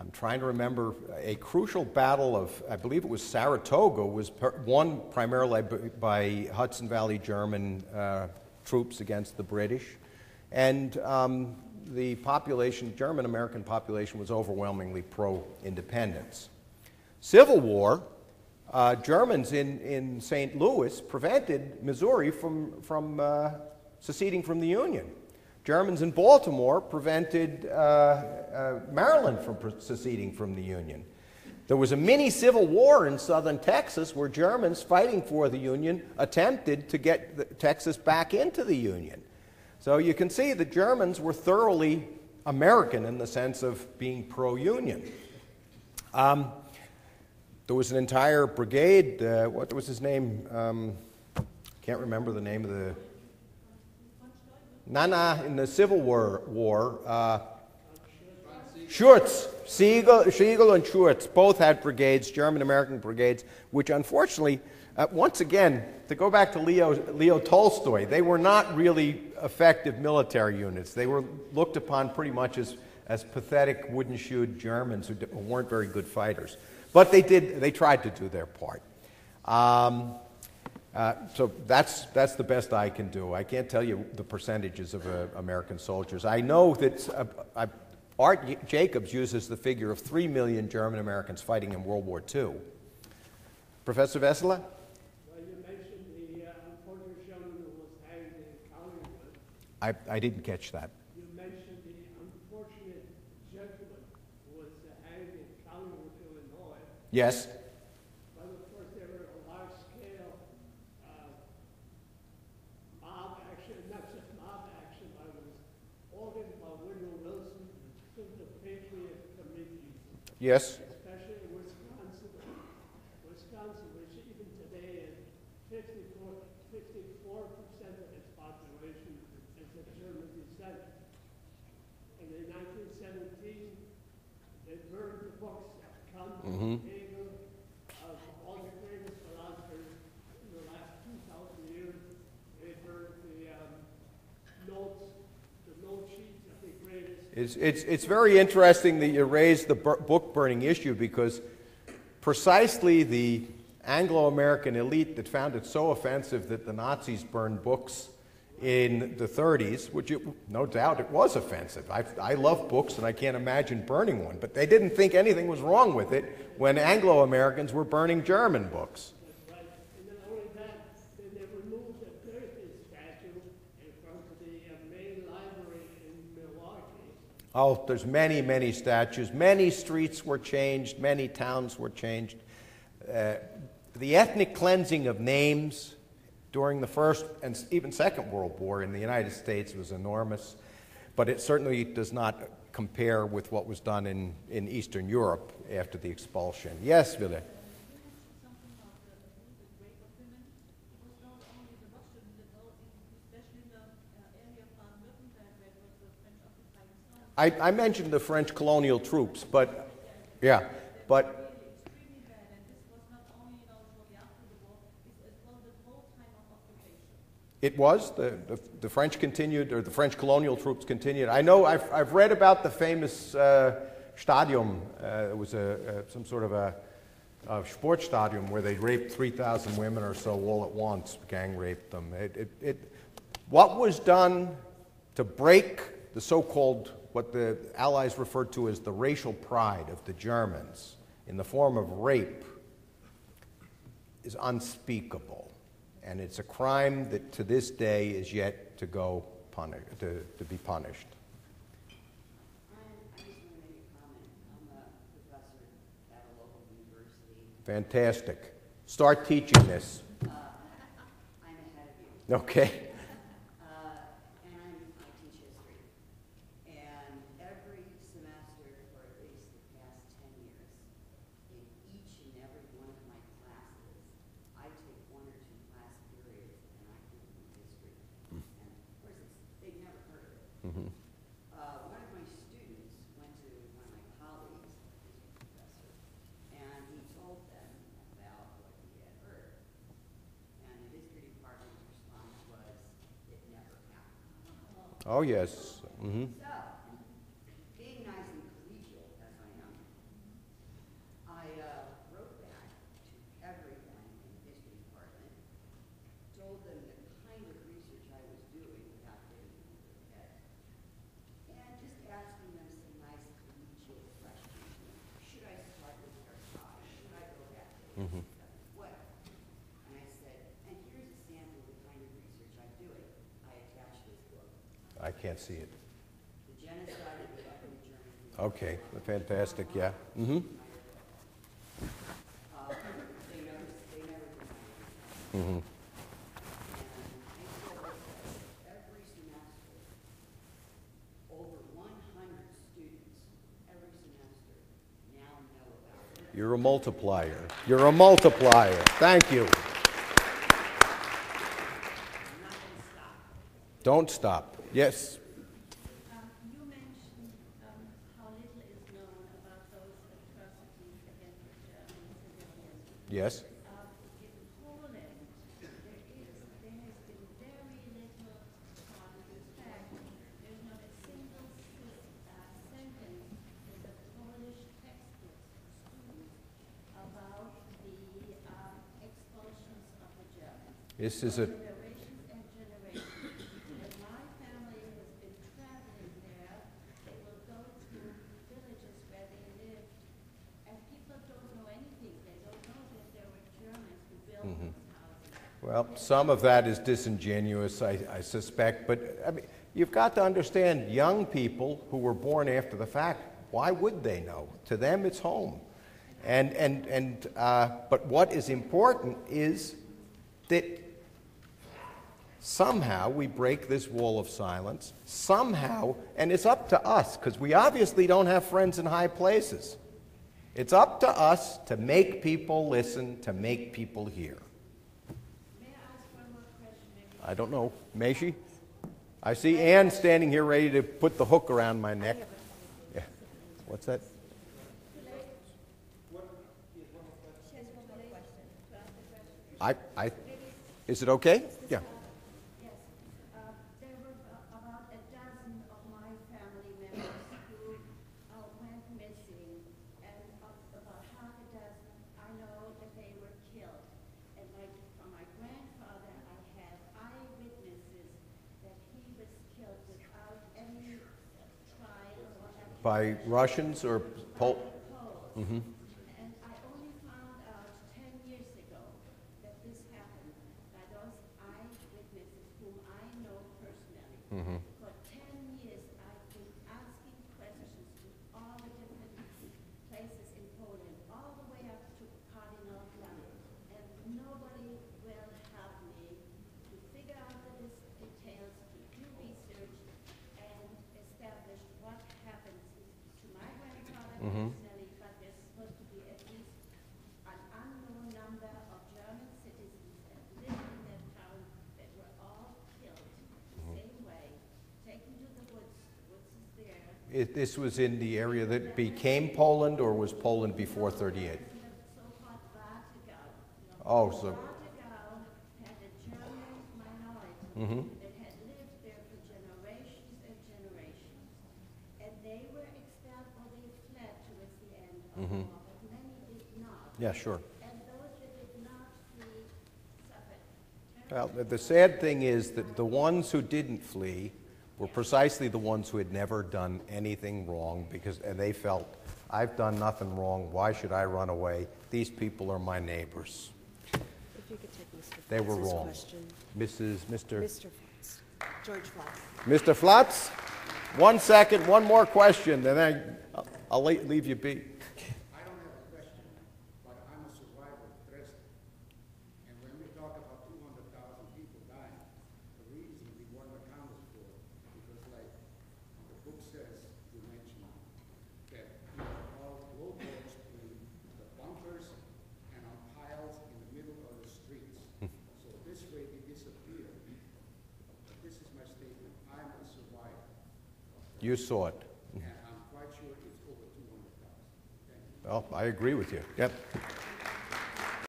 I'm trying to remember, a crucial battle of, I believe it was Saratoga, was won primarily by Hudson Valley German troops against the British. And the population, German-American population, was overwhelmingly pro-independence. Civil War, Germans in St. Louis prevented Missouri from seceding from the Union. Germans in Baltimore prevented Maryland from seceding from the Union. There was a mini civil war in southern Texas where Germans fighting for the Union attempted to get Texas back into the Union. So you can see the Germans were thoroughly American in the sense of being pro-Union. There was an entire brigade, what was his name? Can't remember the name of the... in the Civil War, Schurz, Siegel and Schurz both had brigades, German-American brigades, which unfortunately, once again, to go back to Leo Tolstoy, they were not really effective military units. They were looked upon pretty much as pathetic wooden-shoed Germans who weren't very good fighters. But they tried to do their part. So that's the best I can do. I can't tell you the percentages of American soldiers. I know that Art Jacobs uses the figure of 3 million German Americans fighting in World War II. Professor Wessela? Well, you mentioned the unfortunate gentleman who was hanged in Collingwood. I didn't catch that. You mentioned the unfortunate gentleman who was hanged in Collingwood, Illinois. Yes. But of course, there were a large-scale mob action, not just mob action, but it was ordered by Woodrow Wilson through the Patriot Committee. Yes. Especially in Wisconsin, which even today is 54% of its population is of German descent. And in 1917, they burned the books of Kant, Hegel, of all the greatest philosophers in the last 2,000 years. They burned the note sheets of the greatest. It's very interesting that you raised the book burning issue, because precisely the Anglo-American elite that found it so offensive that the Nazis burned books in the 30s, which no doubt it was offensive. I love books and I can't imagine burning one, but they didn't think anything was wrong with it when Anglo-Americans were burning German books. That's right. And not only that, then they removed the Goethe statue in front of the main library in Milwaukee. Oh, there's many, many statues. Many streets were changed. Many towns were changed. The ethnic cleansing of names during the First and even Second World War in the United States was enormous, but it certainly does not compare with what was done in Eastern Europe after the expulsion. Yes, Wille? I mentioned the French colonial troops, but yeah, but it was the French continued, or the French colonial troops continued. I know I've read about the famous stadium. It was some sort of a Sportstadium where they raped 3,000 women or so all at once, gang raped them. What was done to break the so-called, what the Allies referred to as the racial pride of the Germans in the form of rape, is unspeakable. And it's a crime that to this day is yet to go to be punished. I just want to make a comment. I'm a professor at a local university. Fantastic. Start teaching this. I'm ahead of you. Okay. And I teach history. And every semester for at least the past 10 years, in each and every one of my classes, I take 1 or 2 class periods and I give them history. And of course, they've never heard of it. Mm-hmm. One of my students went to one of my colleagues, a history professor, and he told them about what he had heard. And the history department's response was, it never happened. Oh, yes. Mm-hmm. So, being nice and collegial as I am, can't see it. The genocide of the ethnic Germans. Okay, fantastic, yeah. Mm-hmm. They never denied it. Mm-hmm. And I feel that every semester, over 100 students every semester now know about it. You're a multiplier. You're a multiplier. Thank you. I'm not going to stop. Don't stop. Yes. You mentioned how little is known about those atrocities against the German civilians. Yes. In Poland, there has been very little thought. In fact, there's not a single sentence in the Polish textbooks for students about the expulsions of the Germans. This is a Generations and generations. And my family has been traveling there. They will go to villages where they live, and people don't know anything. They don't know that there were Germans who built those houses. Well, some of that is disingenuous, I suspect, but I mean, you've got to understand young people who were born after the fact, why would they know? To them, it's home. But what is important is that somehow we break this wall of silence, somehow, and it's up to us, because we obviously don't have friends in high places. It's up to us to make people listen, to make people hear. May I ask one more question? Maybe I don't know. Maishi? I see Ann standing here ready to put the hook around my neck. Yeah. What's that? she has one more question. To ask the question. Is it okay? Yeah. Yes. There were about a dozen of my family members who went missing, and of about half a dozen, I know that they were killed. And from my grandfather, I have eyewitnesses that he was killed without any trial or By Russians or Poles? Poles. And I only found out 10 years ago that this happened by those eyewitnesses whom I know personally. For 10 years, I've been asking questions to all the different places in Poland, all the way up to Cardinal Blank, and nobody will help me to figure out the details, to do research, and establish what happened to my grandfather personally, but there's supposed to be at least an unknown number of German citizens that lived in that town that were all killed the same way, taken to the woods. The woods is there. This was in the area that became Poland, or was Poland before 38? So-called Wartegau. Oh, so Wartegau had a German minority that had lived there for generations and generations. And they were expelled or they fled towards the end of the war, but many did not. yeah, sure. And those that did not flee suffered Well, terrible. the sad thing is that the ones who didn't flee were precisely the ones who had never done anything wrong, and they felt, I've done nothing wrong, why should I run away? These people are my neighbors. If you could take Mr. They were Flotz's wrong. question. Mr. Mr. Flotz. George Flotz. Mr. Flotz, 1 second, one more question, and then I'll leave you be. I don't have a question, but I'm a survivor of Dresden. And when we talk about 200,000 people dying, the reason we weren't accounted for, because like the book says, you mentioned that we were all blowtorched in the bunkers and on piles in the middle of the streets. So this way they disappear. But this is my statement, I'm a survivor. You saw it. And I'm quite sure it's over 200,000. Thank you. Well, I agree with you. Yep.